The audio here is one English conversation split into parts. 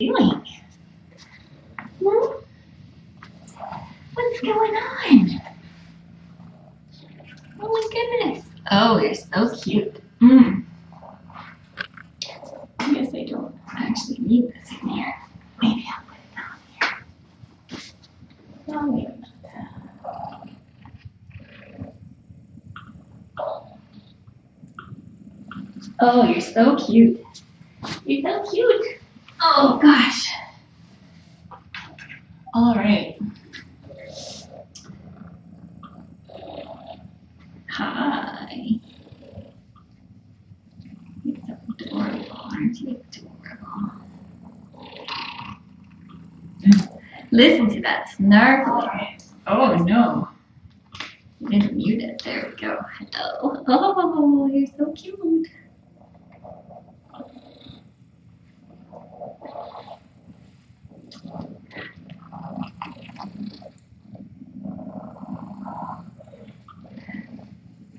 Doing? Hmm? What's going on? Oh my goodness. Oh, you're so cute. I guess I don't actually need this in here. Maybe I'll put it down here. Oh, maybe not. Oh, you're so cute. You're so cute. Oh gosh. All right. Hi. You're so adorable, aren't you? Adorable. Listen to that snarkling. Oh no. You didn't mute it. There we go. Hello. Oh, you're so cute.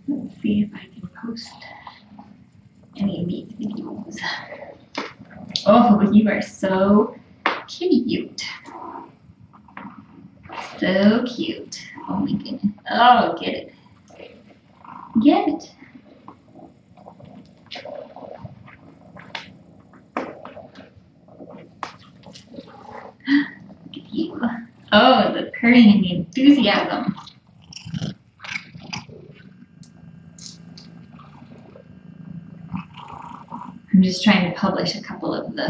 Let's see if I can post any of these videos. Oh, you are so cute. So cute. Oh my goodness. Oh, get it. Get it. Look at you. Oh, the purring and the enthusiasm. I'm just trying to publish a couple of the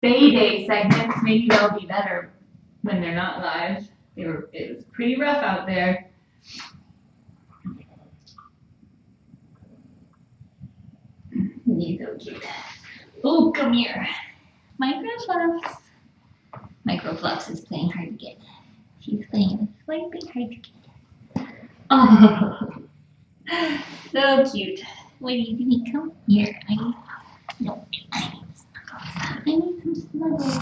Bay Day segments. Maybe they'll be better when they're not live. It was pretty rough out there. You're so cute. Oh, come here. Microfluffs. Microfluffs is playing hard to get. She's playing slightly hard to get. Oh, so cute. What do you think? Come here. No, I need some snuggles.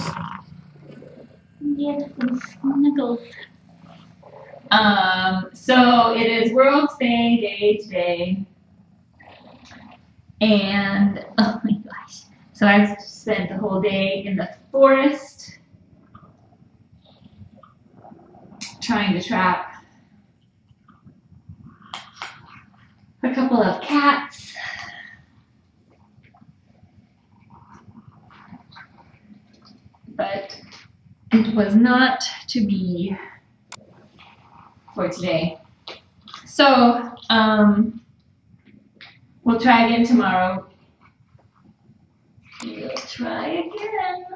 Get some snuggles. So it is World's Day today. And oh my gosh. So I've spent the whole day in the forest trying to trap a couple of cats. But it was not to be for today. So, we'll try again tomorrow. We'll try again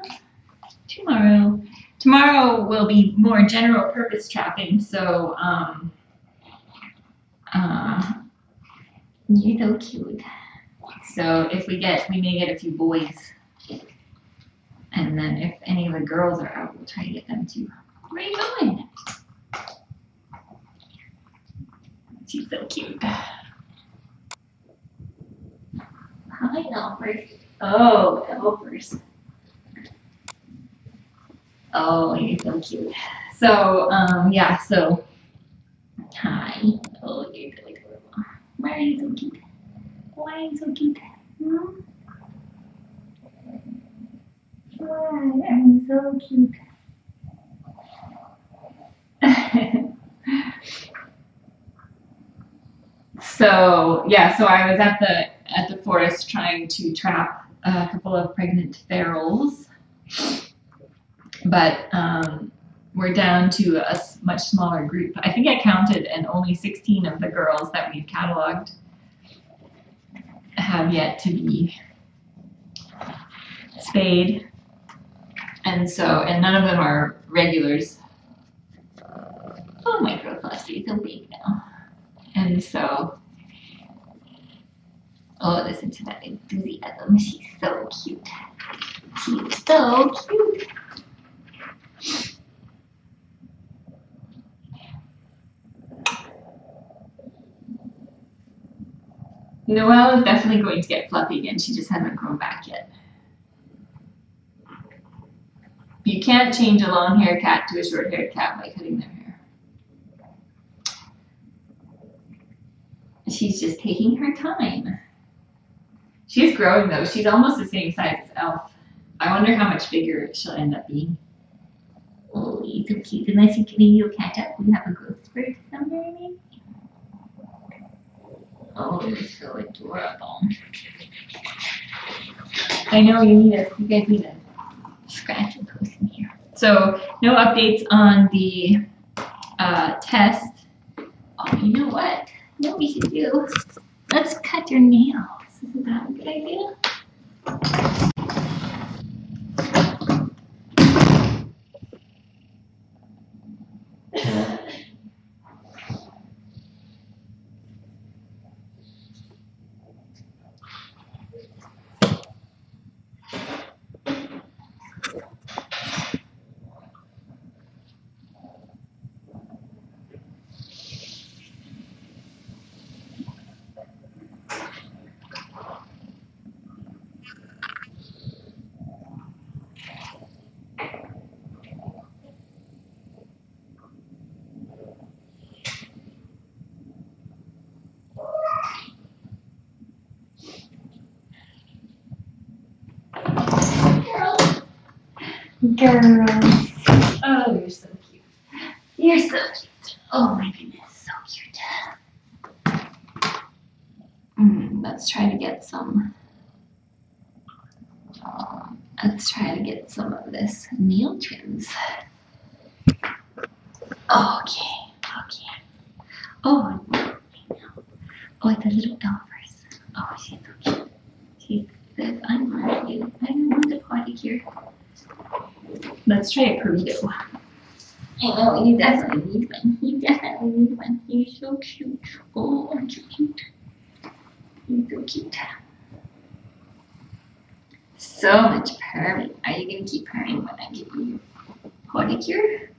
tomorrow. Tomorrow will be more general purpose trapping, so, you're so cute. So if we may get a few boys. And then if any of the girls are out, we'll try to get them too. Where are you going? She's so cute. Hi, Elfers. Oh, Elfers. Oh, you're so cute. So, yeah, so, hi. Oh, you're so adorable. Why are you so cute? Why are you so cute? Hmm? Why are you so cute? So yeah, so I was at the forest trying to trap a couple of pregnant ferals, but we're down to a much smaller group. I think I counted, and only 16 of the girls that we've cataloged have yet to be spayed, and none of them are regulars. Oh, my Microfluffs, you're so big now. And so, oh, listen to that enthusiasm. She's so cute. She's so cute. Noelle is definitely going to get fluffy again. She just hasn't grown back yet. You can't change a long-haired cat to a short-haired cat by cutting their hair. She's just taking her time. She's growing though. She's almost the same size as Elf. I wonder how much bigger she'll end up being. Oh, you're so cute. Unless you can you catch up, we have a growth spurt somewhere maybe. Oh, you're so adorable. I know you guys need a scratch and post in here. So no updates on the test. Oh, you know what? What we should do? Let's cut your nails. Isn't that a good idea? Girl. Oh, you're so cute. You're so cute. Oh my goodness, so cute. Let's try to get some. Let's try to get some of this nail trims. Okay. Oh, oh, it's a little doll first. Oh, she's so cute. She says, I'm hungry. I don't want the potty here. Let's try a burrito. I know, you definitely need one. You definitely need one. You're so cute. Oh, aren't you cute? You're so cute. So much purring. Are you going to keep purring when I give you your pedicure?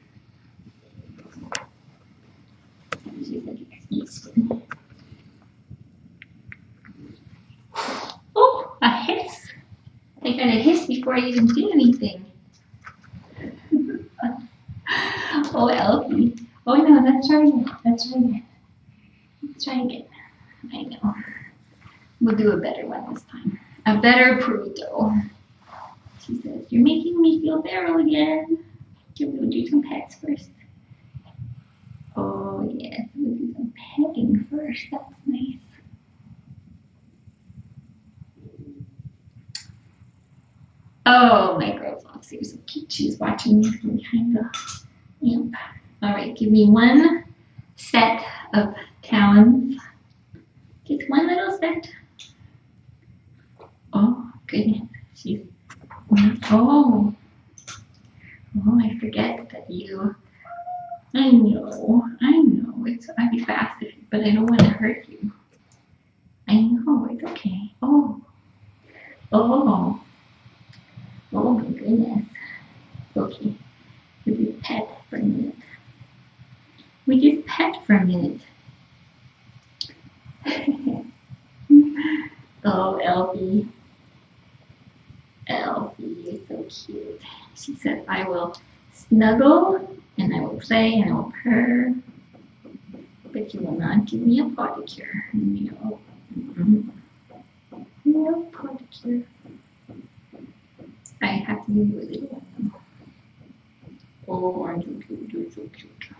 Oh, a hiss. I got a hiss before I even do anything. Oh, Elfie. Oh no, let's try again. Let's try again. I know. We'll do a better one this time. A better burrito. She says, you're making me feel feral again. We'll do some pets first. Oh yes, we'll do some petting first. That's nice. Oh, my girl Fox, you're so cute. She's watching me from behind the lamp. All right, give me one set of talons. Just one little set. Oh, goodness. She's, oh, I forget that you, I know, I'd be fast, but I don't want to hurt you. I know, it's okay. Oh, my goodness. Okay, we just pet for a minute. Oh, Elfie, you're so cute. She said, I will snuggle, and I will play, and I will purr, but you will not give me a pedicure. No. No pedicure. I have to give you a little one. Oh, aren't you cute? You're so cute.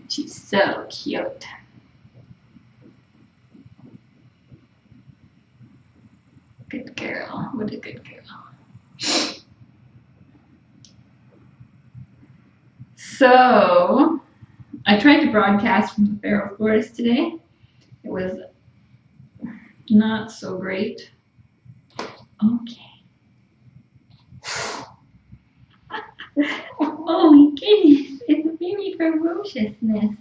She's so cute. Good girl. What a good girl. So, I tried to broadcast from the feral forest today. It was not so great. Okay. Oh my goodness, it's very ferociousness.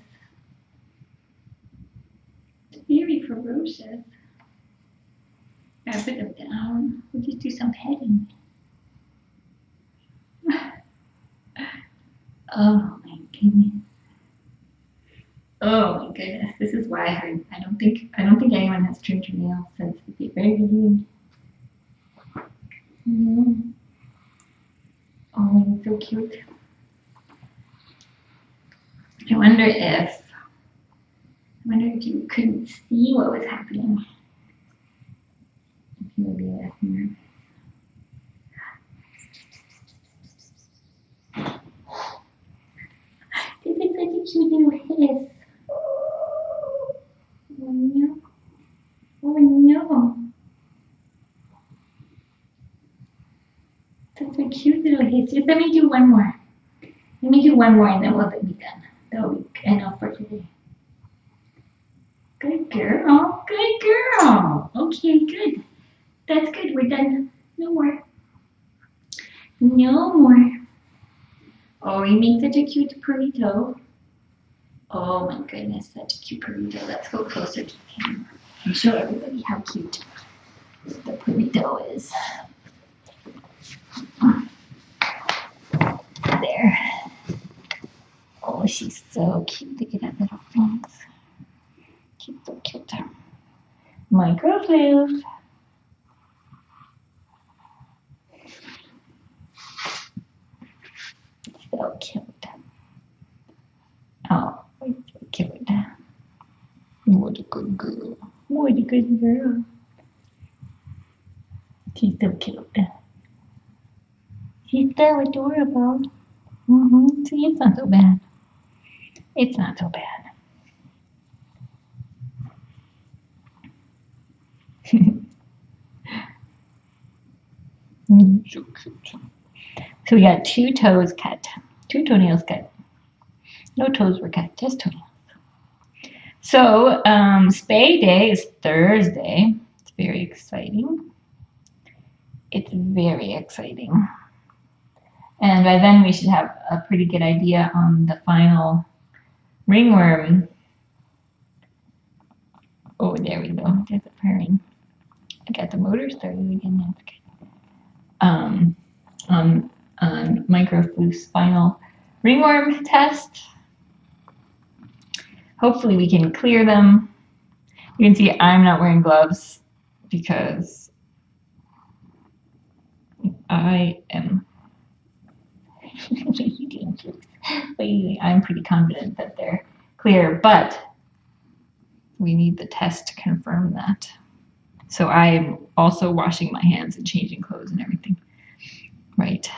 It's very ferocious. Gotta put them down. We'll just do some petting. Oh my goodness. Oh my goodness, this is why I don't think anyone has trimmed her nails since the very beginning. Mm. Oh, it's so cute. I wonder if you couldn't see what was happening. If you would be listening. This is such a cute little hiss. Oh no. Oh no. That's a cute little hiss. Just let me do one more. Let me do one more and then we'll be done. That'll be enough for today. Good girl. Good girl. Okay, good. That's good. We're done. No more. No more. Oh, you make such a cute burrito. Oh my goodness, such a cute burrito. Let's go closer to the camera and show everybody how cute the burrito is. There. Oh, she's so cute. Look at that little things. She's so cute. Microwave. So cute. Oh, so cute. What a good girl. What a good girl. She's so cute. She's so adorable. See, it's not so bad. It's not so bad. So cute. So we got 2 toes cut, 2 toenails cut. No toes were cut, just toenails. So spay day is Thursday. It's very exciting. It's very exciting. And by then we should have a pretty good idea on the final ringworm. Oh, there we go. There's the purring. I got the motor started again. That's good. On microflu's final ringworm test. Hopefully we can clear them. You can see I'm not wearing gloves because I am I'm pretty confident that they're clear, but we need the test to confirm that. So I'm also washing my hands and changing clothes and everything. Right.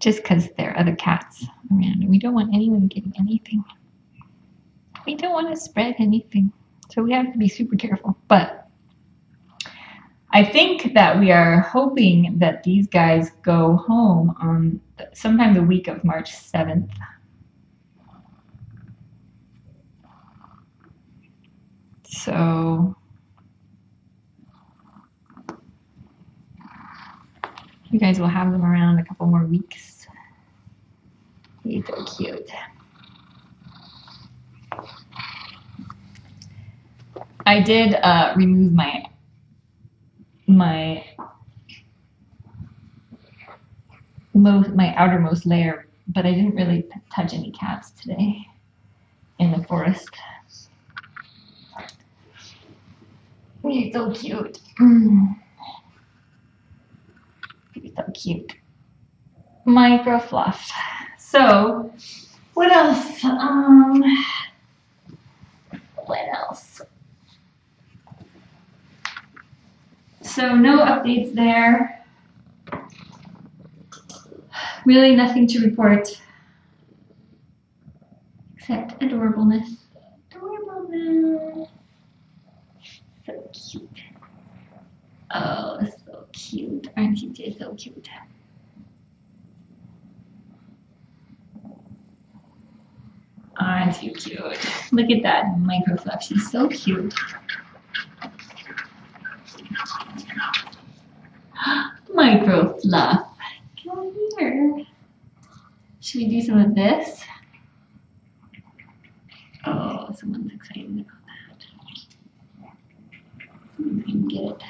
Just because there are other cats around and we don't want anyone getting anything. We don't want to spread anything. So we have to be super careful. But I think that we are hoping that these guys go home on sometime the week of March 7th. So you guys will have them around a couple more weeks. He's so cute. I did remove my outermost layer, but I didn't really touch any cats today in the forest. He's so cute. He's so cute. Micro fluff. So, what else? What else? So no updates there. Really nothing to report except adorableness. Adorableness. So cute. Oh, so cute. Aren't you just so cute? Aren't you cute? Look at that micro fluff. She's so cute. Micro fluff. Come here. Should we do some of this? Oh, someone's excited about that. You can get it.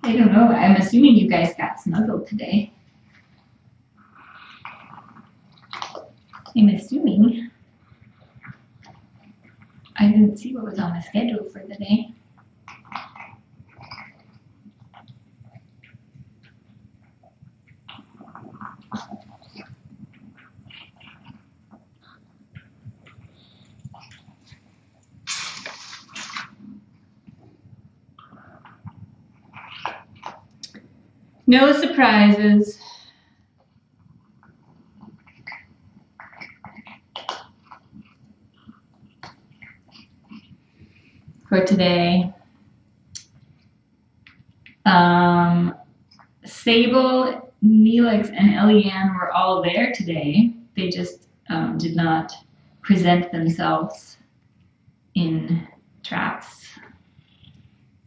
I don't know. I'm assuming you guys got snuggled today. I'm assuming. I didn't see what was on the schedule for the day. No surprises. For today. Sable, Neelix, and Eliane were all there today. They just did not present themselves in traps.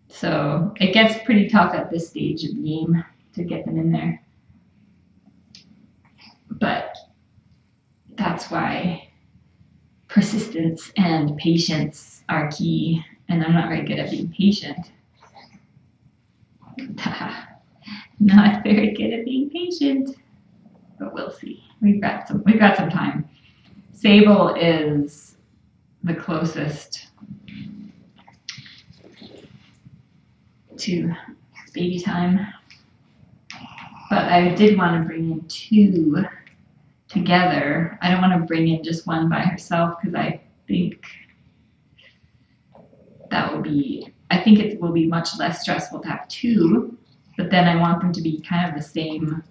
So it gets pretty tough at this stage of the game to get them in there. But that's why persistence and patience are key. And I'm not very good at being patient. Not very good at being patient. But we'll see. We've got some time. Sable is the closest to baby time. But I did want to bring in two together. I don't want to bring in just one by herself because I think it will be much less stressful to have two, but then I want them to be kind of the same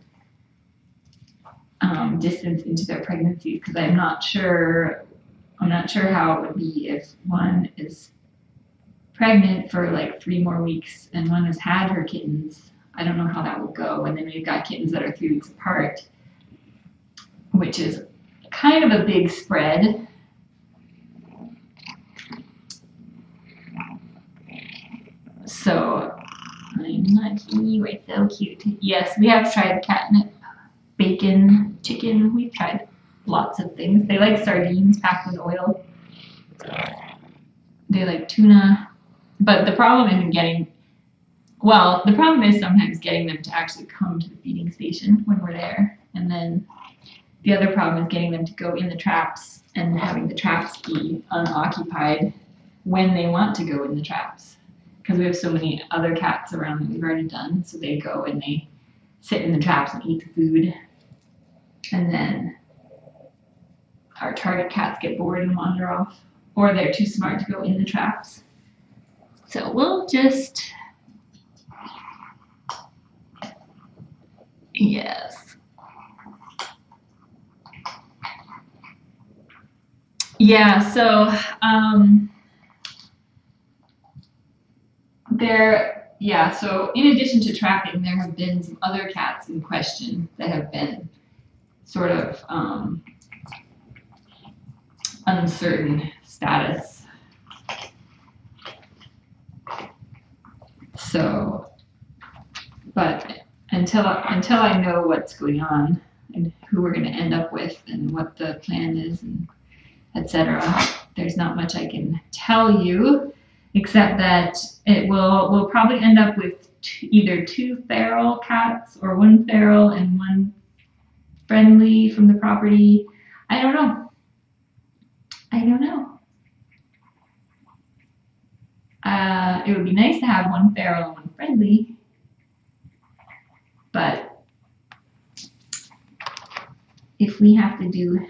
distance into their pregnancy because I'm not sure how it would be if one is pregnant for like 3 more weeks and one has had her kittens. I don't know how that would go. And then we've got kittens that are 3 weeks apart, which is kind of a big spread. So, I'm lucky, we're so cute. Yes, we have tried catnip, bacon, chicken. We've tried lots of things. They like sardines packed with oil. They like tuna. But the problem isn't the problem is sometimes getting them to actually come to the feeding station when we're there. And then the other problem is getting them to go in the traps and having the traps be unoccupied when they want to go in the traps. Because we have so many other cats around that we've already done. So they go and they sit in the traps and eat the food. And then our target cats get bored and wander off. Or they're too smart to go in the traps. So we'll just... Yes. Yeah, so so in addition to trapping, there have been some other cats in question that have been sort of uncertain status. So, but until I know what's going on and who we're going to end up with and what the plan is and etc., there's not much I can tell you, except that we'll probably end up with either 2 feral cats or 1 feral and 1 friendly from the property. I don't know. It would be nice to have 1 feral and 1 friendly, but if we have to do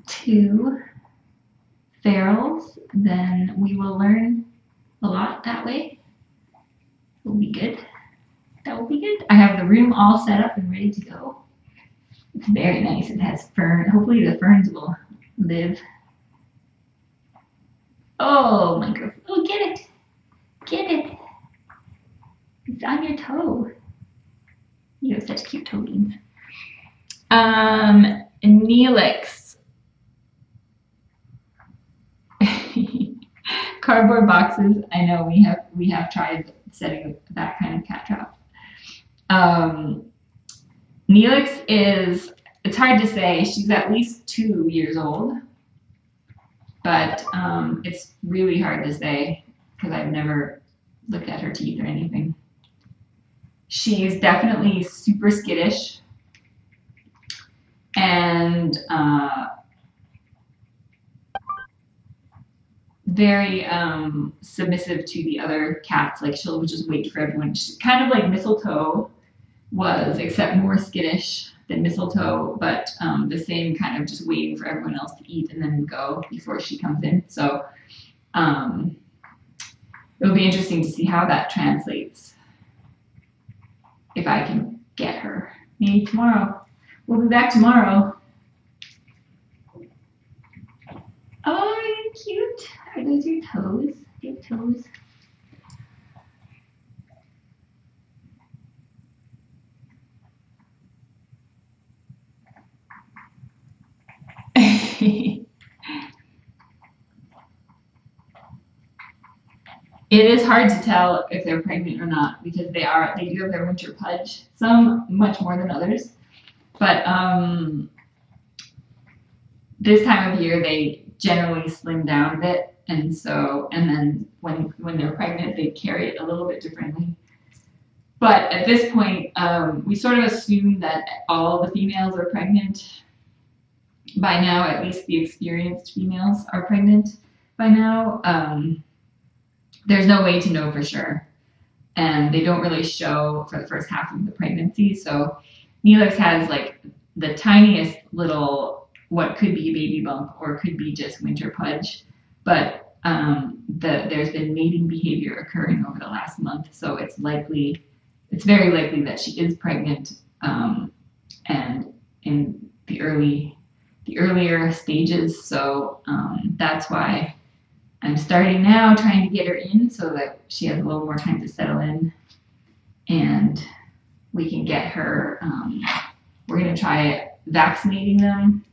two ferals, then we will learn a lot that way. It will be good. That will be good. I have the room all set up and ready to go. It's very nice. It has fern. Hopefully the ferns will live. Oh, microphone. Oh, get it. Get it. It's on your toe. You have such cute toe beans. Neelix. Cardboard boxes. I know we have tried setting that kind of cat trap. Neelix is, it's hard to say. She's at least 2 years old, but it's really hard to say because I've never looked at her teeth or anything. She's definitely super skittish and very submissive to the other cats. Like she'll just wait for everyone. She's kind of like Mistletoe was, except more skittish than Mistletoe, but the same kind of just waiting for everyone else to eat and then go before she comes in. So it'll be interesting to see how that translates. If I can get her. Maybe tomorrow. We'll be back tomorrow. Oh, you're cute. Are those your toes? Your toes. It is hard to tell if they're pregnant or not because they do have their winter pudge. Some much more than others. But this time of year they generally slim down a bit, and then when they're pregnant they carry it a little bit differently. But at this point, we sort of assume that all the females are pregnant by now. At least the experienced females are pregnant by now. There's no way to know for sure, and they don't really show for the first half of the pregnancy. So Neelix has like the tiniest little, what could be a baby bump or could be just winter pudge, but there's been mating behavior occurring over the last month, so it's very likely that she is pregnant, and in the earlier stages. So that's why I'm starting now, trying to get her in so that she has a little more time to settle in, and we can get her. We're going to try vaccinating them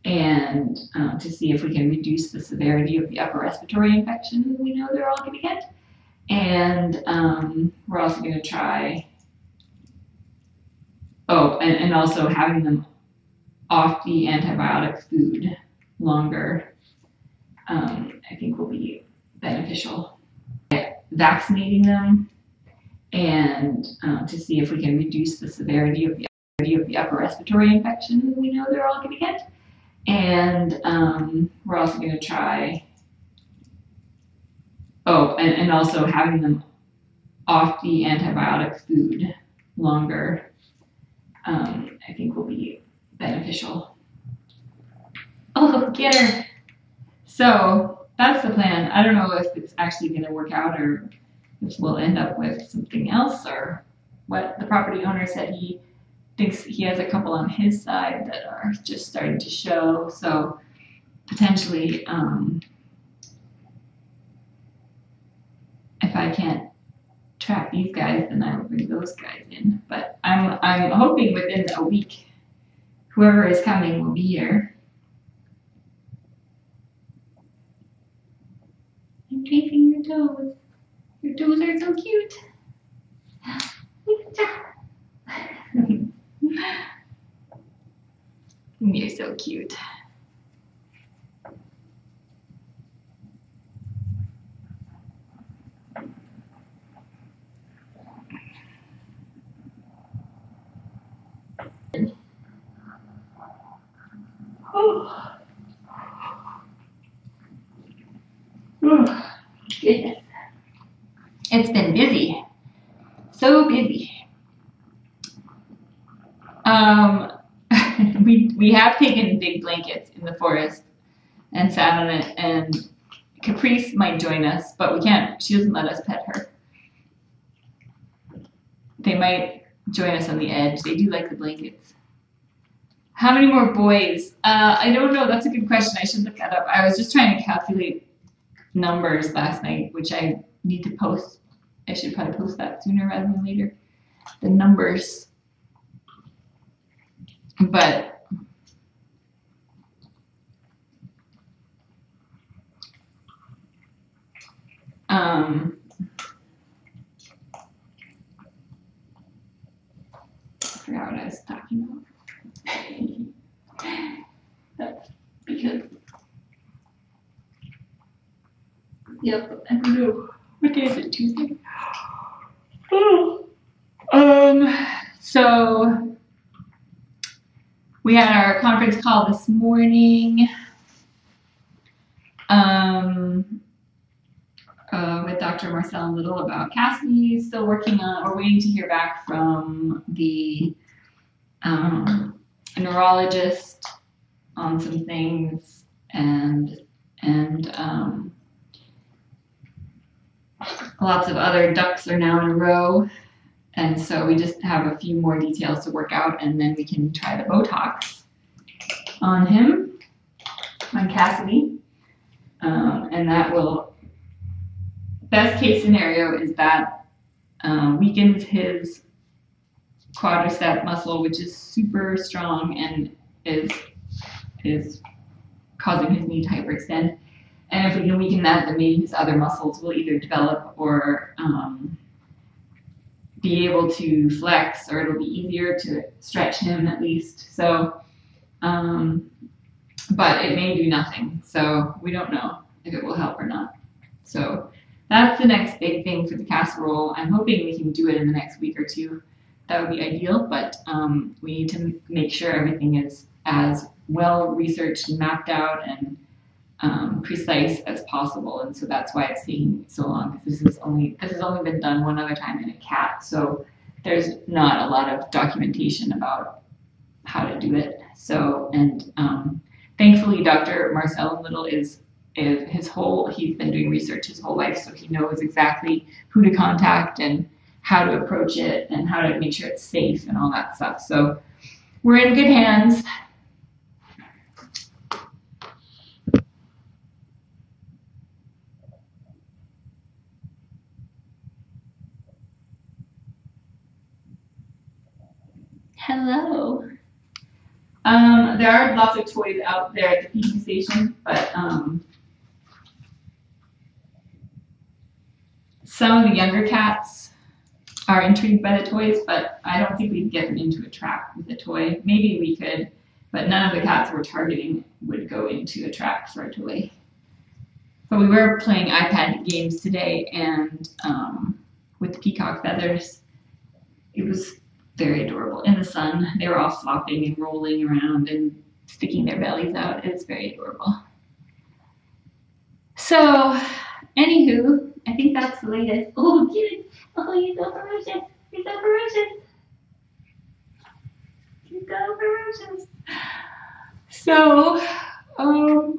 and to see if we can reduce the severity of the upper respiratory infection we know they're all going to get. And we're also going to try, and also having them off the antibiotic food longer, I think will be beneficial. Vaccinating them and to see if we can reduce the severity of the upper respiratory infection we know they're all going to get. And we're also going to try, and also having them off the antibiotic food longer, I think will be beneficial. Oh, get her. So that's the plan. I don't know if it's actually going to work out or if we'll end up with something else, or what the property owner said. He thinks he has a couple on his side that are just starting to show. So potentially, if I can't trap these guys, then I will bring those guys in. But I'm hoping within a week, whoever is coming will be here. I'm chasing your toes. Your toes are so cute. You're so cute. Oh. Oh, goodness. It's been busy. So busy. We have taken big blankets in the forest and sat on it, and Caprice might join us, but we can't. She doesn't let us pet her. They might join us on the edge. They do like the blankets. How many more boys? I don't know. That's a good question. I should look that up. I was just trying to calculate numbers last night, which I need to post. I should probably post that sooner rather than later. The numbers. But I forgot what I was talking about. That's because, yep, I don't know. What day is it? Tuesday? Oh, So we had our conference call this morning with Dr. Marcel Little about Cassidy. Still working on, we're waiting to hear back from the neurologist on some things, and lots of other ducks are now in a row. And so we just have a few more details to work out, and then we can try the Botox on him, on Cassidy. And that will, best case scenario is that weakens his quadricep muscle, which is super strong and is causing his knee to hyperextend. And if we can weaken that, then maybe his other muscles will either develop or be able to flex, or it'll be easier to stretch him at least. So, but it may do nothing. So we don't know if it will help or not. So that's the next big thing for the casserole. I'm hoping we can do it in the next week or two. That would be ideal, but we need to make sure everything is as well researched and mapped out and precise as possible, and so that's why it's taking so long, because this has only been done one other time in a cat, so there's not a lot of documentation about how to do it. So, and thankfully Dr. Marcel Little he's been doing research his whole life, so he knows exactly who to contact and how to approach it and how to make sure it's safe and all that stuff. So we're in good hands. Hello. There are lots of toys out there at the feeding station, but some of the younger cats are intrigued by the toys, but I don't think we'd get them into a trap with a toy. Maybe we could, but none of the cats we're targeting would go into a trap for a toy. But we were playing iPad games today, and with the peacock feathers, it was very adorable. In the sun, they were all flopping and rolling around and sticking their bellies out. It's very adorable. So, anywho, I think that's the latest. Oh, cute! Oh, you're so ferocious! You're so ferocious! You're so ferocious! So, oh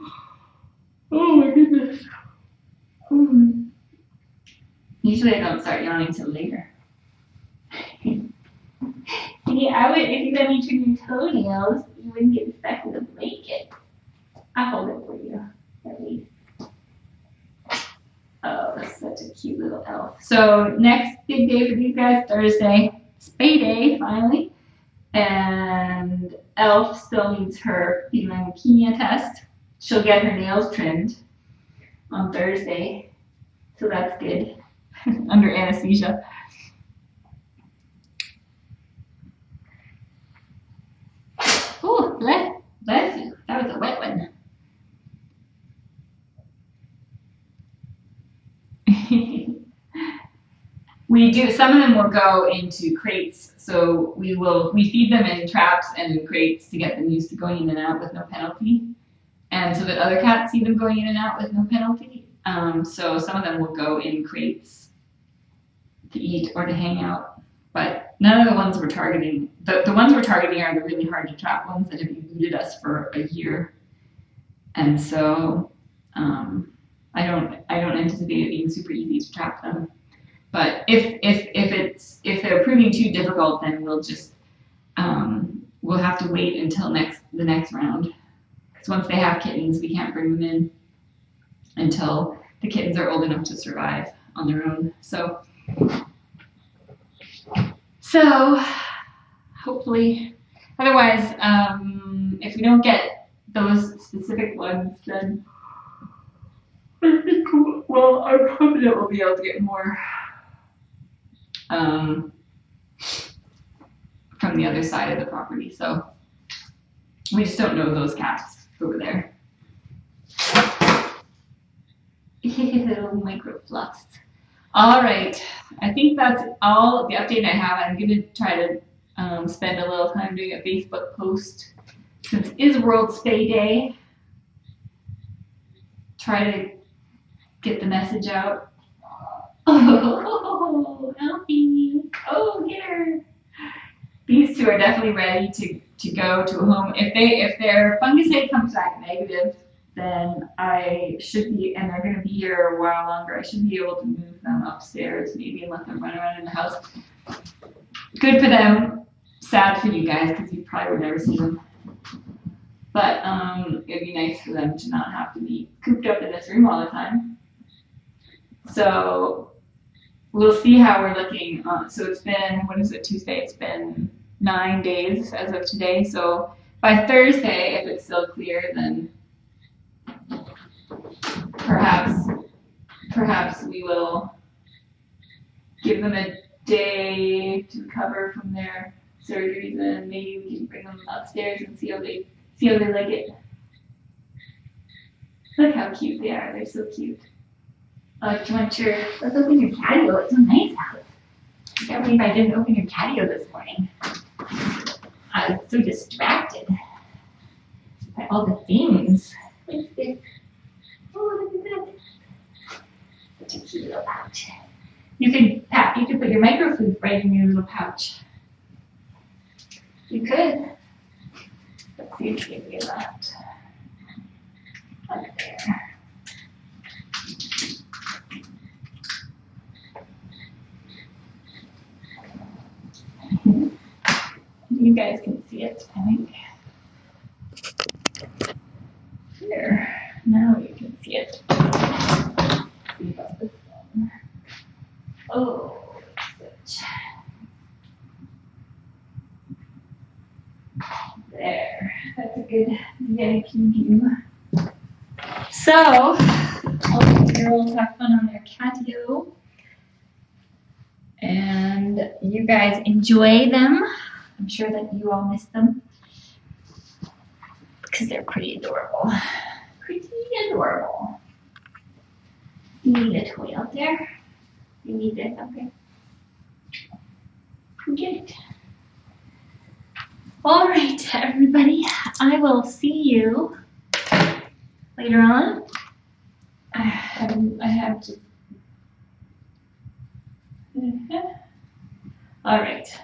my goodness. Usually I don't start yawning till later. Yeah, if you let me trim your toenails, you wouldn't get stuck in the blanket. I'll hold it for you, at least. Oh, that's such a cute little elf. So next big day for these guys, Thursday, spay day, finally. And Elf still needs her feline leukemia test. She'll get her nails trimmed on Thursday, so that's good, under anesthesia. Oh, bless you. That was a wet one. We do, some of them will go into crates, so we feed them in traps and in crates to get them used to going in and out with no penalty, and so that other cats see them going in and out with no penalty. So some of them will go in crates to eat or to hang out, but none of the ones we're targeting, the ones we're targeting are the really hard to trap ones that have eluded us for a year, and so I don't anticipate it being super easy to trap them. But if they're proving too difficult, then we'll just we'll have to wait until the next round. Because once they have kittens, we can't bring them in until the kittens are old enough to survive on their own. So hopefully, otherwise, if we don't get those specific ones, then I think, well, I'm confident we'll be able to get more from the other side of the property. So we just don't know those cats over there. Little micro fluffs. All right. I think that's all the update I have. I'm going to try to spend a little time doing a Facebook post since it is World Spay Day. Try to get the message out. Oh, Elfie. Oh, get her. These two are definitely ready to go to a home. If their fungicide comes back negative, then I should be, and they're going to be here a while longer, I should be able to move them upstairs maybe and let them run around in the house. Good for them. Sad for you guys because you probably would never see them. But it'd be nice for them to not have to be cooped up in this room all the time. So we'll see how we're looking. So it's been, what is it, Tuesday? It's been 9 days as of today. So by Thursday, if it's still clear, then perhaps we will give them a day to recover from their surgeries, and maybe we can bring them upstairs and see how they like it. Look how cute they are. They're so cute. Let's open your patio. It's so nice out. I can't believe I didn't open your patio this morning. I was so distracted by all the things. What's this? Oh, look at that. Such a cute little pouch. You could put your microfood right in your little pouch. You could. Let's see if we can get that up there. You guys can see it, I think. There. Now you can see it. See about this one. Oh, switch. There. That's a good VIP view. So, all the girls have fun on their catio. And you guys enjoy them. I'm sure that you all miss them because they're pretty adorable. Pretty adorable. You need a toy out there. You need this out there. Get it. All right, everybody. I will see you later on. I have to. All right.